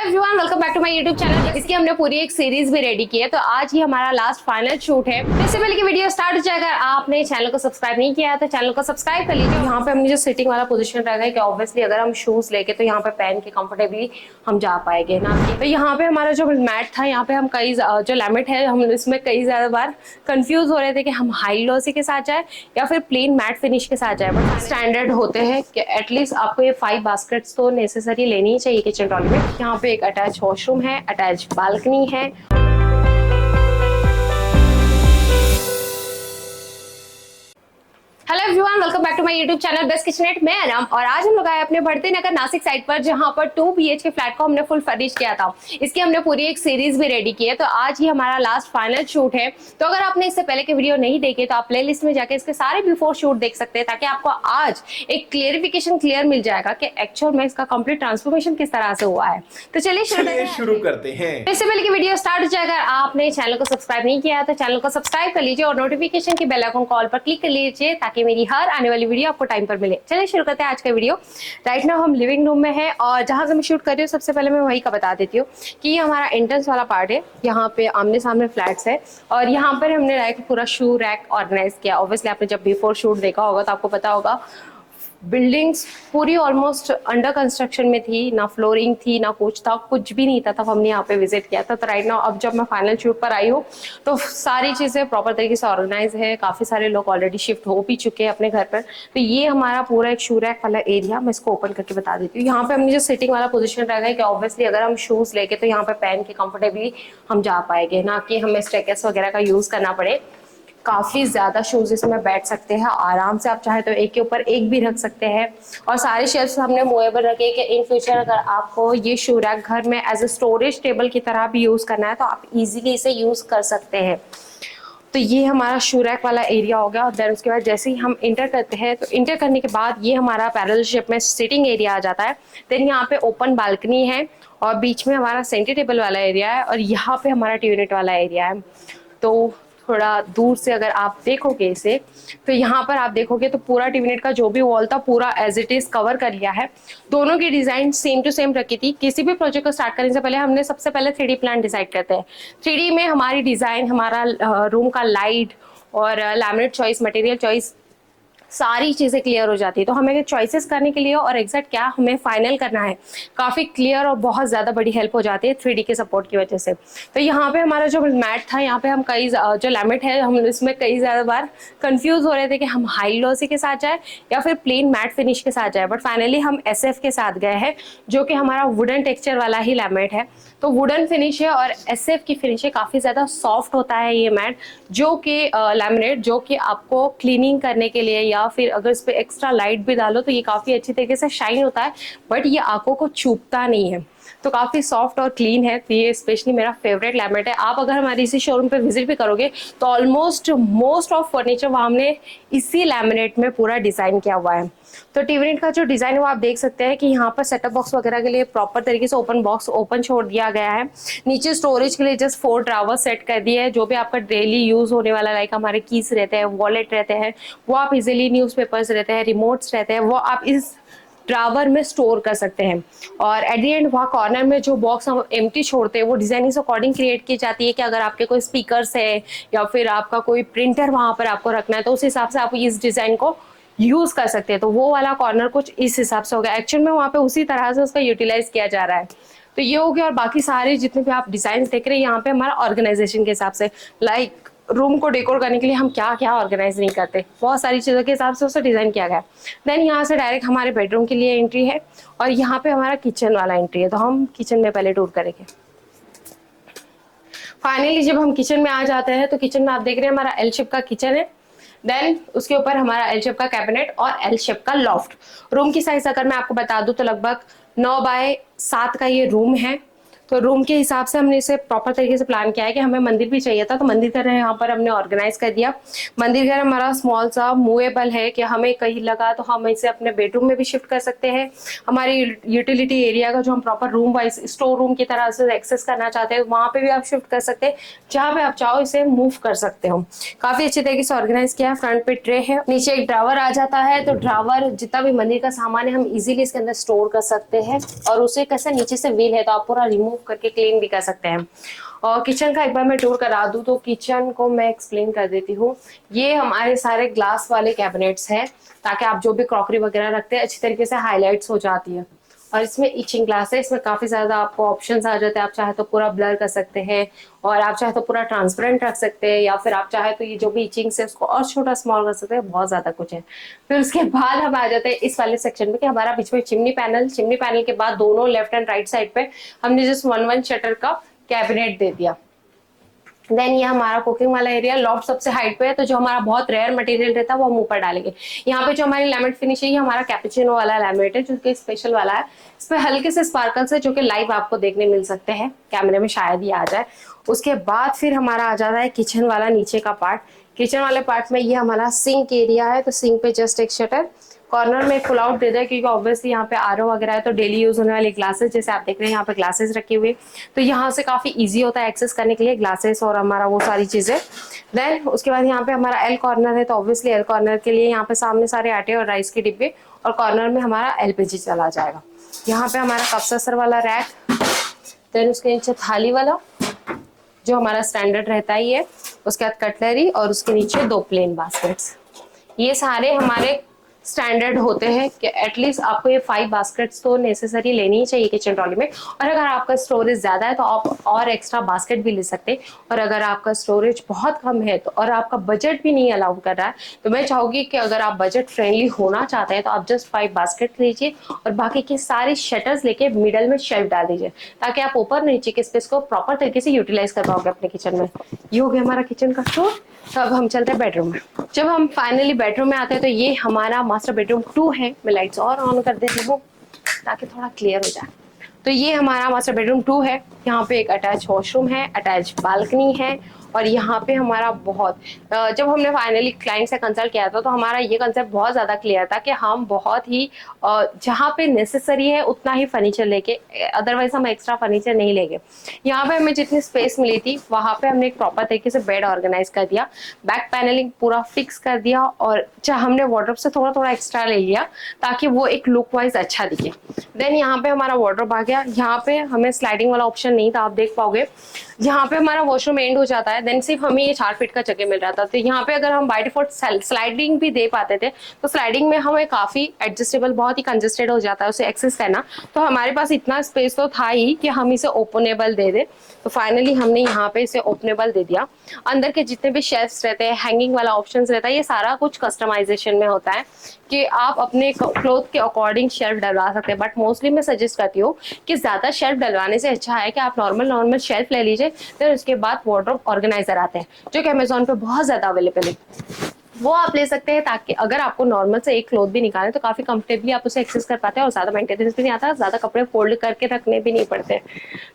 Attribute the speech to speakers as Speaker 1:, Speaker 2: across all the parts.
Speaker 1: Everyone, welcome back to my YouTube channel. इसकी हमने पूरी एक सीरीज भी रेडी की है, तो आज ही हमारा लास्ट फाइनल शूट है। इससे पहले की वीडियो स्टार्ट हो जाएगा, आपने चैनल को सब्सक्राइब नहीं किया है तो चैनल को सब्सक्राइब कर लीजिए। यहाँ पे हमने जो सिटिंग वाला पोजीशन रखा है कि ऑब्वियसली अगर हम शूज लेके तो यहाँ पे पहन के कंफर्टेबली हम जा पाएंगे ना। तो यहाँ पे हमारा जो मैट था, यहाँ पे हम कई जो लैमिट है, हम इसमें कई ज्यादा बार कंफ्यूज हो रहे थे कि हम हाई ग्लॉसी के साथ जाए या फिर प्लेन मैट फिनिश के साथ जाए। बट स्टैंडर्ड होते हैं कि एटलीस्ट आपको ये 5 बास्केट्स तो नेसेसरी लेनी ही चाहिए किचन ट्रॉली में। यहाँ पे एक अटैच वॉशरूम है, अटैच बालकनी है। Hello everyone, welcome back to my YouTube channel best kitchenette. मैं अनम और आज हम लोग आए अपने बढ़ते नगर नासिक साइड पर, जहां पर 2 BHK फ्लैट को हमने फुल फर्निश किया था। इसकी हमने पूरी एक सीरीज भी रेडी की है, तो आज ही हमारा लास्ट फाइनल शूट है। तो अगर आपने इससे पहले के वीडियो नहीं देखे तो आप प्लेलिस्ट में जाके इसके सारे बिफोर शूट देख सकते हैं, ताकि आपको आज एक क्लियरिफिकेशन क्लियर मिल जाएगा कि एक्चुअल में इसका कंप्लीट ट्रांसफॉर्मेशन किस तरह से हुआ है। तो चलिए शुरू करते हैं। इससे पहले की वीडियो स्टार्ट हो जाएगा, आपने चैनल को सब्सक्राइब नहीं किया तो चैनल को सब्सक्राइब कर लीजिए और नोटिफिकेशन की बेल आइकन कॉल पर क्लिक कर लीजिए, ताकि मेरी हर आने वाली वीडियो आपको टाइम पर मिले। चलिए शुरू करते हैं आज का वीडियो। राइट नाउ हम लिविंग रूम में है और जहां से मैं शूट कर रही हूँ, सबसे पहले मैं वही का बता देती हूँ कि ये हमारा एंट्रेंस वाला पार्ट है। यहाँ पे आमने सामने फ्लैट्स है और यहाँ पर हमने लाइक पूरा शू रैक ऑर्गेनाइज किया। ऑब्वियसली आपने जब बिफोर शूट देखा होगा तो आपको पता होगा बिल्डिंग्स पूरी ऑलमोस्ट अंडर कंस्ट्रक्शन में थी, ना फ्लोरिंग थी ना कुछ था, कुछ भी नहीं था तब हमने यहाँ पे विजिट किया था। तो राइट नाउ अब जब मैं फाइनल शूट पर आई हूँ तो सारी चीजें प्रॉपर तरीके से ऑर्गेनाइज है। काफी सारे लोग ऑलरेडी शिफ्ट हो भी चुके हैं अपने घर पर। तो ये हमारा पूरा एक शू रैक वाला एरिया, मैं इसको ओपन करके बता देती हूँ। यहाँ पे हमने जो सिटिंग वाला पोजिशन रखा है कि ऑब्वियसली अगर हम शूज लेके तो यहाँ पे पहन के कंफर्टेबली हम जा पाएंगे, ना कि हमें स्टेयरकेस वगैरह का यूज करना पड़े। काफी ज्यादा शूज इसमें बैठ सकते हैं आराम से, आप चाहे तो एक के ऊपर एक भी रख सकते हैं। और सारे शेल्फ्स हमने मूवेबल रखे कि इन फ्यूचर अगर आपको ये शू रैक घर में एज ए स्टोरेज टेबल की तरह भी यूज करना है तो आप इजीली इसे यूज कर सकते हैं। तो ये हमारा शू रैक वाला एरिया हो गया। और देन उसके बाद जैसे ही हम इंटर करते हैं तो इंटर करने के बाद ये हमारा पैरेलल शेप में सिटिंग एरिया आ जाता है। देन यहाँ पे ओपन बालकनी है और बीच में हमारा सेंटर टेबल वाला एरिया है और यहाँ पे हमारा टी यूनिट वाला एरिया है। तो थोड़ा दूर से अगर आप देखोगे इसे तो यहाँ पर आप देखोगे तो पूरा टी यूनिट का जो भी वॉल था पूरा एज इट इज कवर कर लिया है। दोनों की डिजाइन सेम टू सेम रखी थी। किसी भी प्रोजेक्ट को स्टार्ट करने से पहले हमने सबसे पहले 3D प्लान डिसाइड करते हैं। 3D में हमारी डिजाइन, हमारा रूम का लाइट और लैमिनेट चॉइस, मटेरियल चॉइस, सारी चीजें क्लियर हो जाती है। तो हमें चॉइसेस करने के लिए और एग्जैक्ट क्या हमें फाइनल करना है काफी क्लियर और बहुत ज्यादा बड़ी हेल्प हो जाती है 3D के सपोर्ट की वजह से। तो यहाँ पे हमारा जो मैट था, यहाँ पे हम कई जो लैमिट है, हम इसमें कई ज्यादा बार कंफ्यूज हो रहे थे कि हम हाई ग्लॉसी के साथ जाए या फिर प्लेन मैट फिनिश के साथ जाए। बट फाइनली हम SF के साथ गए हैं, जो कि हमारा वुडन टेक्सचर वाला ही लैमिट है। तो वुडन फिनिश है और SF की फिनिश है, काफी ज्यादा सॉफ्ट होता है ये मैट, जो कि लैमिनेट, जो कि आपको क्लीनिंग करने के लिए या फिर अगर इस पे एक्स्ट्रा लाइट भी डालो तो ये काफी अच्छी तरीके से शाइन होता है, बट ये आंखों को चुभता नहीं है। तो काफी सॉफ्ट और क्लीन है। तो ये स्पेशली मेरा फेवरेट लैमिनेट है। आप अगर हमारे इसी शोरूम पे विजिट भी करोगे तो ऑलमोस्ट मोस्ट ऑफ फर्नीचर वहाँ हमने इसी लैमिनेट में पूरा डिजाइन किया हुआ है। तो टी यूनिट का जो डिजाइन है वो आप देख सकते हैं कि यहाँ पर सेटअप बॉक्स वगैरह के लिए प्रॉपर तरीके से ओपन बॉक्स ओपन छोड़ दिया गया है। नीचे स्टोरेज के लिए जस्ट 4 ड्रावर सेट कर दिए हैं, जो भी आपका डेली यूज होने वाला, लाइक हमारे कीज रहते हैं, वॉलेट रहते हैं, वो आप इजीली, न्यूज़पेपर्स रहते हैं, रिमोट्स रहते हैं, वो आप इस ड्रावर में स्टोर कर सकते हैं। और एट द एंड वहाँ कॉर्नर में जो बॉक्स हम एम्प्टी छोड़ते हैं वो डिजाइन इस अकॉर्डिंग क्रिएट की जाती है कि अगर आपके कोई स्पीकर्स है या फिर आपका कोई प्रिंटर वहाँ पर आपको रखना है तो उस हिसाब से आप इस डिजाइन को यूज कर सकते हैं। तो वो वाला कॉर्नर कुछ इस हिसाब से होगा। एक्चुअल में वहाँ पे उसी तरह से उसका यूटिलाइज किया जा रहा है। तो ये हो गया। और बाकी सारे जितने भी आप डिजाइन देख रहे हैं यहाँ पे हमारा ऑर्गेनाइजेशन के हिसाब से, लाइक रूम को डेकोर करने के लिए हम क्या क्या ऑर्गेनाइज नहीं करते, बहुत सारी चीज़ों के हिसाब से उसे डिज़ाइन किया गया। देन यहाँ से डायरेक्ट हमारे बेडरूम के लिए एंट्री है और यहाँ पे हमारा किचन वाला एंट्री है। तो हम किचन में पहले टूर करेंगे। फाइनली जब हम किचन में आ जाते हैं तो किचन में आप देख रहे हैं हमारा L शेप का किचन है। देन उसके ऊपर हमारा L शेप का कैबिनेट और L शेप का लॉफ्ट। रूम की साइज अगर मैं आपको बता दूं तो लगभग 9 बाय 7 का ये रूम है। तो रूम के हिसाब से हमने इसे प्रॉपर तरीके से प्लान किया है कि हमें मंदिर भी चाहिए था, तो मंदिर का यहाँ पर हमने ऑर्गेनाइज कर दिया। मंदिर घर हमारा स्मॉल सा मूवेबल है कि हमें कहीं लगा तो हम इसे अपने बेडरूम में भी शिफ्ट कर सकते हैं। हमारी यूटिलिटी एरिया का जो हम proper room wise store room की तरह से एक्सेस करना चाहते हैं, वहां पे भी आप शिफ्ट कर सकते हैं। जहाँ पे आप चाहो इसे मूव कर सकते हो। काफी अच्छी तरीके से ऑर्गेनाइज किया है। फ्रंट पे ट्रे है, नीचे एक ड्रावर आ जाता है, तो ड्रावर जितना भी मंदिर का सामान है हम इजीली इसके अंदर स्टोर कर सकते हैं। और उसे कैसे नीचे से व्हील है तो आप पूरा रिमूव करके क्लीन भी कर सकते हैं। और किचन का एक बार मैं टूर करा दूं तो किचन को मैं एक्सप्लेन कर देती हूँ। ये हमारे सारे ग्लास वाले कैबिनेट्स हैं, ताकि आप जो भी क्रॉकरी वगैरह रखते हैं अच्छी तरीके से हाईलाइट्स हो जाती है। और इसमें इचिंग ग्लास है, इसमें काफी ज्यादा आपको ऑप्शंस आ जाते हैं। आप चाहे तो पूरा ब्लर कर सकते हैं, और आप चाहे तो पूरा ट्रांसपेरेंट रख सकते हैं, या फिर आप चाहे तो ये जो भी इचिंग है उसको और छोटा स्मॉल कर सकते हैं। बहुत ज्यादा कुछ है। फिर उसके बाद हम आ जाते हैं इस वाले सेक्शन में कि हमारा बीच में चिमनी पैनल के बाद दोनों लेफ्ट एंड राइट साइड पे हमने जस्ट वन शटर का कैबिनेट दे दिया। देन ये हमारा कुकिंग वाला एरिया, लॉफ्ट सबसे हाइट पे है, तो जो हमारा बहुत रेयर मटेरियल रहता है वो हम ऊपर डालेंगे। यहाँ पे जो हमारी लैमिनेट फिनिश है, ये हमारा कैपुचिनो वाला लैमिनेट है, जो कि स्पेशल वाला है। इस पे हल्के से स्पार्कल्स है जो कि लाइव आपको देखने मिल सकते हैं, कैमरे में शायद ही आ जाए। उसके बाद फिर हमारा आ जाता है किचन वाला नीचे का पार्ट। किचन वाले पार्ट में ये हमारा सिंक एरिया है, तो सिंक पे जस्ट एक शटर, कॉर्नर में पुल आउट दे दे, क्योंकि ऑब्वियसली यहाँ पे आरओ वगैरह है, तो डेली यूज होने वाली ग्लासेस जैसे आप देख रहे हैं यहाँ पे ग्लासेस रखे हुए, तो यहाँ से काफी इजी होता है एक्सेस करने के लिए ग्लासेस और हमारा वो सारी चीजें। देन उसके बाद यहाँ पे हमारा एल कॉर्नर है, तो ऑब्वियसली एल कॉर्नर के लिए यहाँ पे सामने सारे आटे और राइस के डिब्बे, और कॉर्नर में हमारा एलपीजी चला जाएगा। यहाँ पे हमारा कप ससर वाला रैक, देन उसके नीचे थाली वाला जो हमारा स्टैंडर्ड रहता ही है, उसके बाद कटलरी, और उसके नीचे 2 प्लेन बास्केट्स। ये सारे हमारे स्टैंडर्ड होते हैं कि एटलीस्ट आपको ये 5 बास्केट्स तो नेसेसरी लेनी ही चाहिए किचन ट्रॉली में। और अगर आपका स्टोरेज ज्यादा है तो आप और एक्स्ट्रा बास्केट भी ले सकते हैं। और अगर आपका स्टोरेज बहुत कम है तो और आपका बजट भी नहीं अलाउ कर रहा है, तो मैं चाहूंगी कि अगर आप बजट फ्रेंडली होना चाहते हैं तो आप जस्ट 5 बास्केट लीजिए, और बाकी के सारे शटर्स लेके मिडल में शेल्फ डाल दीजिए, ताकि आप ऊपर नीचे के स्पेस को प्रॉपर तरीके से यूटिलाइज कर पाओगे अपने किचन में। ये हो गया हमारा किचन का स्टोर। तो अब हम चलते हैं बेडरूम में। जब हम फाइनली बेडरूम में आते हैं तो ये हमारा मास्टर बेडरूम 2 है। मैं लाइट्स और ऑन कर देती हूँ ताकि थोड़ा क्लियर हो जाए। तो ये हमारा मास्टर बेडरूम 2 है। यहाँ पे एक अटैच वॉशरूम है, अटैच बालकनी है, और यहाँ पे हमारा बहुत जब हमने फाइनली क्लाइंट से कंसल्ट किया था तो हमारा ये कंसेप्ट बहुत ज्यादा क्लियर था कि हम बहुत ही जहाँ पे नेसेसरी है उतना ही फर्नीचर लेके, अदरवाइज हम एक्स्ट्रा फर्नीचर नहीं लेंगे। यहाँ पे हमें जितनी स्पेस मिली थी वहां पे हमने एक प्रॉपर तरीके से बेड ऑर्गेनाइज कर दिया, बैक पैनलिंग पूरा फिक्स कर दिया, और हमने वार्डरोब से थोड़ा थोड़ा एक्स्ट्रा ले लिया ताकि वो एक लुक वाइज अच्छा दिखे। देन यहाँ पे हमारा वार्डरोब आ गया। यहाँ पे हमें स्लाइडिंग वाला ऑप्शन नहीं था, आप देख पाओगे। यहाँ पे हमारा वॉशरूम एंड हो जाता है, देन सिर्फ हमें ये 4 फीट का जगह मिल रहा था। तो यहाँ पे अगर हम बाय डिफॉल्ट स्लाइडिंग भी दे पाते थे तो स्लाइडिंग में हमें काफी एडजस्टेबल, बहुत ही कंजेस्टेड हो जाता है उसे एक्सेस करना। तो हमारे पास इतना स्पेस तो था ही कि हम इसे ओपनेबल दे दे। तो फाइनली हमने यहाँ पे इसे ओपनेबल दे दिया। अंदर के जितने भी शेल्फ्स रहते हैं, हैंगिंग वाला ऑप्शन रहता है, ये सारा कुछ कस्टमाइजेशन में होता है कि आप अपने क्लोथ के अकॉर्डिंग शेल्फ डलवा सकते हैं। बट मोस्टली मैं सजेस्ट करती हूँ कि ज्यादा शेल्फ डलवाने से अच्छा है कि आप नॉर्मल शेल्फ ले लीजिए। फिर उसके बाद वार्डरोब ऑर्गेनाइजर आते हैं जो कि अमेजोन पे बहुत ज्यादा अवेलेबल है, वो आप ले सकते हैं, ताकि अगर आपको नॉर्मल से एक क्लोथ भी निकालें तो काफी कंफर्टेबली आप उसे एक्सेस कर पाते हैं, और ज्यादा मेंटेनेंस भी नहीं आता, ज्यादा कपड़े फोल्ड करके रखने भी नहीं पड़ते।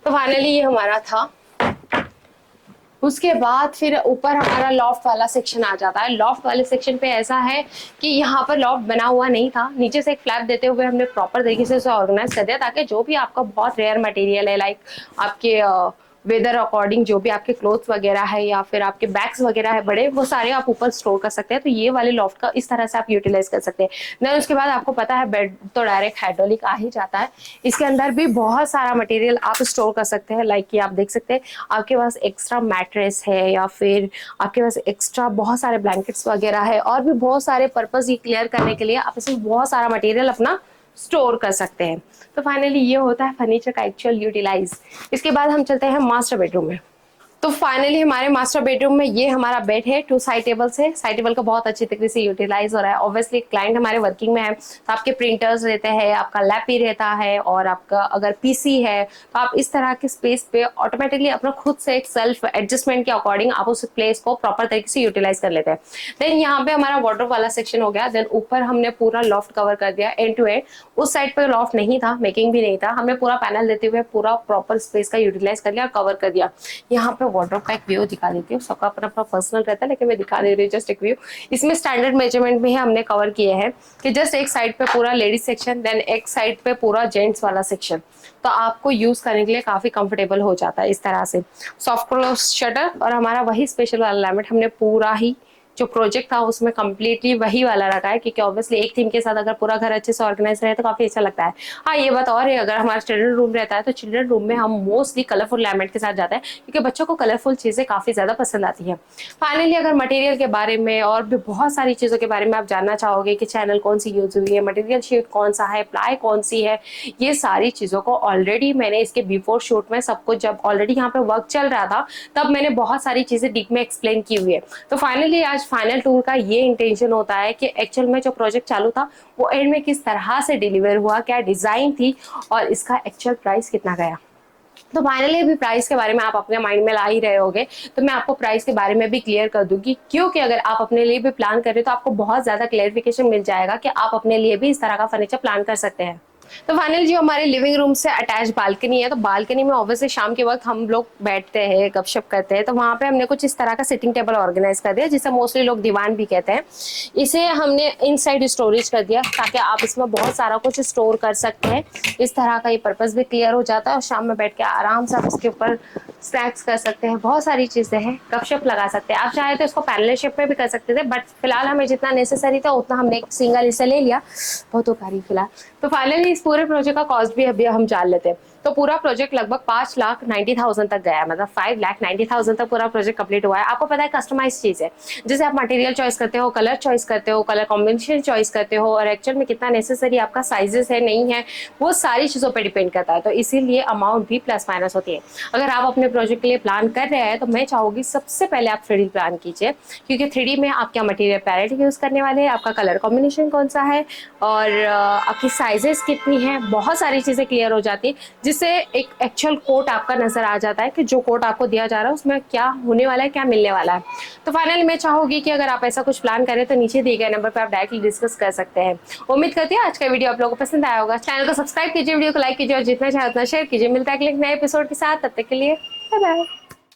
Speaker 1: तो फाइनली ये हमारा था। उसके बाद फिर ऊपर हमारा लॉफ्ट वाला सेक्शन आ जाता है। लॉफ्ट वाले सेक्शन पे ऐसा है कि यहाँ पर लॉफ्ट बना हुआ नहीं था, नीचे से एक फ्लैप देते हुए हमने प्रॉपर तरीके से उसे ऑर्गेनाइज कर दिया, ताकि जो भी आपका बहुत रेयर मटेरियल है, लाइक आपके वेदर अकॉर्डिंग जो भी आपके क्लोथ्स वगैरह है या फिर आपके बैग्स वगैरह है बड़े, वो सारे आप ऊपर स्टोर कर सकते हैं। तो ये वाले लॉफ्ट का इस तरह से आप यूटिलाइज कर सकते हैं। देन उसके बाद आपको पता है बेड तो डायरेक्ट हाइड्रोलिक आ ही जाता है। इसके अंदर भी बहुत सारा मटेरियल आप स्टोर कर सकते हैं, लाइक कि आप देख सकते हैं आपके पास एक्स्ट्रा मैट्रेस है, या फिर आपके पास एक्स्ट्रा बहुत सारे ब्लैंकेट्स वगैरह है, और भी बहुत सारे पर्पज ये क्लियर करने के लिए आप इसमें बहुत सारा मटेरियल अपना स्टोर कर सकते हैं। तो फाइनली ये होता है फर्नीचर का एक्चुअल यूटिलाइज। इसके बाद हम चलते हैं मास्टर बेडरूम में। तो फाइनली हमारे मास्टर बेडरूम में ये हमारा बेड है, 2 साइड टेबल्स है। साइड टेबल का बहुत अच्छी तरीके से यूटिलाइज हो रहा है। ऑब्वियसली क्लाइंट हमारे वर्किंग में है तो आपके प्रिंटर्स रहते हैं, आपका लैप भी रहता है, और आपका अगर पीसी है तो आप इस तरह के स्पेस पे ऑटोमेटिकली अपना खुद से एक सेल्फ एडजस्टमेंट के अकॉर्डिंग आप उस प्लेस को प्रॉपर तरीके से यूटिलाइज कर लेते हैं। देन यहाँ पे हमारा वार्डरोब वाला सेक्शन हो गया। देन ऊपर हमने पूरा लॉफ्ट कवर कर दिया एंड टू एंड। उस साइड पे लॉफ्ट नहीं था, मेकिंग भी नहीं था, हमने पूरा पैनल देते हुए पूरा प्रॉपर स्पेस का यूटिलाइज कर लिया और कवर कर दिया। यहाँ पे वार्डरोब का एक व्यू दिखा देती हूँ, सबका अपना अपना पर्सनल रहता है लेकिन मैं दिखा दे रही हूँ जस्ट एक व्यू। इसमें स्टैंडर्ड मेजरमेंट में ही हमने कवर किए हैं कि जस्ट एक साइड पे पूरा लेडीज सेक्शन, देन एक साइड पे पूरा जेंट्स वाला सेक्शन, तो आपको यूज करने के लिए काफी कंफर्टेबल हो जाता है इस तरह से। सॉफ्ट क्लोज शटर और हमारा वही स्पेशल वाला लैमिनेट हमने पूरा ही जो प्रोजेक्ट था उसमें कम्प्लीटली वही वाला रखा है, क्योंकि ऑब्वियसली एक थीम के साथ अगर पूरा घर अच्छे से ऑर्गेनाइज रहे तो काफी अच्छा लगता है। हाँ ये बात और है, अगर हमारा चिल्ड्रन रूम रहता है तो चिल्ड्रन रूम में हम मोस्टली कलरफुल लैमिनेट के साथ जाते हैं, क्योंकि बच्चों को कलरफुल चीजें काफी ज्यादा पसंद आती है। फाइनली अगर मटेरियल के बारे में और भी बहुत सारी चीजों के बारे में आप जानना चाहोगे कि चैनल कौन सी यूज हुई है, मटेरियल शीट कौन सा है, प्लाई कौन सी है, ये सारी चीजों को ऑलरेडी मैंने इसके बिफोर शूट में सब कुछ, जब ऑलरेडी यहाँ पे वर्क चल रहा था तब मैंने बहुत सारी चीजें डीप में एक्सप्लेन की हुई है। तो फाइनली आज फाइनल टूर का ये इंटेंशन होता है कि एक्चुअल में जो प्रोजेक्ट चालू था वो एंड में किस तरह से डिलीवर हुआ, क्या डिजाइन थी और इसका एक्चुअल प्राइस कितना गया। तो फाइनली अभी प्राइस के बारे में आप अपने माइंड में ला ही रहे होगे, तो मैं आपको प्राइस के बारे में भी क्लियर कर दूंगी, क्योंकि अगर आप अपने लिए भी प्लान कर रहे हो तो आपको बहुत ज्यादा क्लेरिफिकेशन मिल जाएगा कि आप अपने लिए भी इस तरह का फर्नीचर प्लान कर सकते हैं। तो फाइनली जो हमारे लिविंग रूम से अटैच बालकनी है, तो बालकनी में ऑब्वियसली शाम के वक्त हम लोग बैठते हैं, गपशप करते हैं, तो वहाँ पे हमने कुछ इस तरह का सिटिंग टेबल ऑर्गेनाइज कर दिया जिसे मोस्टली लोग दीवान भी कहते हैं। इसे हमने इनसाइड स्टोरेज कर दिया ताकि आप इसमें बहुत सारा कुछ स्टोर कर सकते हैं। इस तरह का ये पर्पस भी क्लियर हो जाता है और शाम में बैठ के आराम से आप इसके ऊपर स्नैक्स कर सकते हैं, बहुत सारी चीजें हैं, गपशप लगा सकते हैं। आप चाहे तो इसको पैनल शेप में भी कर सकते थे, बट फिलहाल हमें जितना नेसेसरी था उतना हमने एक सिंगल इसे ले लिया, बहुत उपकारी फिलहाल। तो फाइनली इस पूरे प्रोजेक्ट का कॉस्ट भी अभी हम जान लेते हैं। तो पूरा प्रोजेक्ट लगभग 5,90,000 तक गया, मतलब 5,90,000 तक पूरा प्रोजेक्ट कंप्लीट हुआ है। आपको पता है कस्टमाइज चीज है, जैसे आप मटेरियल चॉइस करते हो, कलर चॉइस करते हो, कलर कॉम्बिनेशन चॉइस करते हो, और एक्चुअल में कितना नेसेसरी आपका साइजेस है नहीं है, वो सारी चीजों पर डिपेंड करता है। तो इसीलिए अमाउंट भी प्लस माइनस होती है। अगर आप अपने प्रोजेक्ट के लिए प्लान कर रहे हैं तो मैं चाहूंगी सबसे पहले आप 3D प्लान कीजिए, क्योंकि 3D में आप क्या मटेरियल पैलेट यूज करने वाले हैं, आपका कलर कॉम्बिनेशन कौन सा है, और आपकी साइजेस कितनी है, बहुत सारी चीजें क्लियर हो जाती है, जिससे एक एक्चुअल कोट आपका नजर आ जाता है कि जो कोट आपको दिया जा रहा है उसमें क्या होने वाला है, क्या मिलने वाला है। तो फाइनली मैं चाहूंगी कि अगर आप ऐसा कुछ प्लान करें तो नीचे दिए गए नंबर पर आप डायरेक्टली डिस्कस कर सकते हैं। उम्मीद करती है आज का वीडियो आप लोगों को पसंद आया होगा। चैनल को सब्सक्राइब कीजिए, वीडियो को लाइक कीजिए और जितना चाहे उतना शेयर कीजिए। मिलता है अगले नए एपिसोड के साथ, तब तक के लिए बाय बाय।